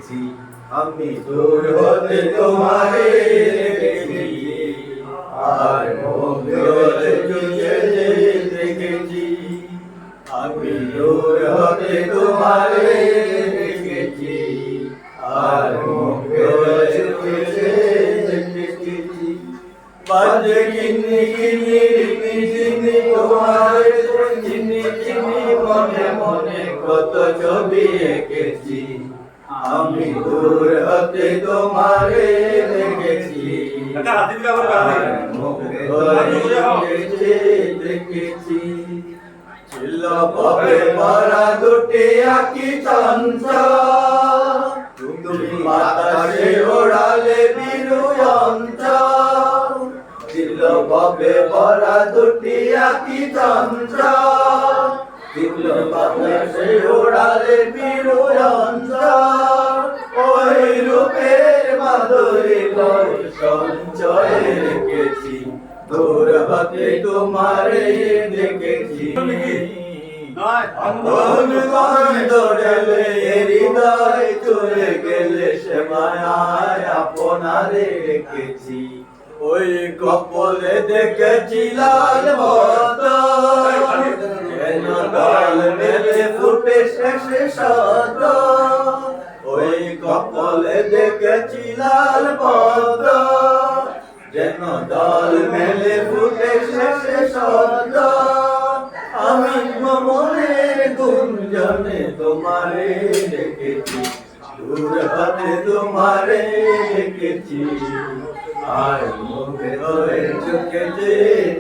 দেখেছি, আমি দূর হতে তোমারে দেখেছি, আর মঙ্গলে চুকে দেখেছি, আমি দূর হতে তোমারে দেখেছি, আর মঙ্গলে চুকে দেখেছি। বাজে কিনি কিনি রিমি চিনি তোমারে চিনি চিনি, মনে মনে কত ছবি এঁকেছি, আমি দূর হতে তোমারে দেখেছি, দেখেছি। ছিল পবে ভরা দুটি আঁকি চঞ্চল, তুমি বাতাসে ওড়ালে বিরুয়ঞ্চল। ছিল পবে ভরা দুটি আঁকি চঞ্চল, ছিল বাতাসে ওড়ালে বিরুয়ঞ্চল। ওই রূপের মাধুরী সঞ্চয় রেখেছি, দূর হতে তোমারে দেখেছি। হৃদয় চলে গেলে সে মায়ায় আপনারে রেখেছি, ওই কপলে দেখেছি লাল বদন, যেন দল মেলে ফুটে শেষে সদন। ওই কপলে দেখেছি লাল বদন, যেন দল মেলে ফুটে শেষে সদন। আমি মনের গুঞ্জনে তোমারে দেখেছি, দূর হতে তোমারে দেখেছি, আর মুখে ধরে চোখে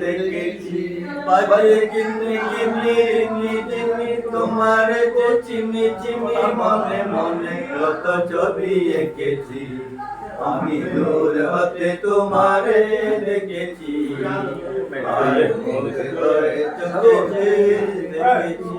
দেখেছি। বাজে কিনি কিনি রিমি চিনি তোমারে যে চিনি চিনি, মনে মনে কত ছবি এঁকেছি, আমি দূর হতে তোমারে দেখেছি, আর মুখে ধরে চোখে দেখেছি।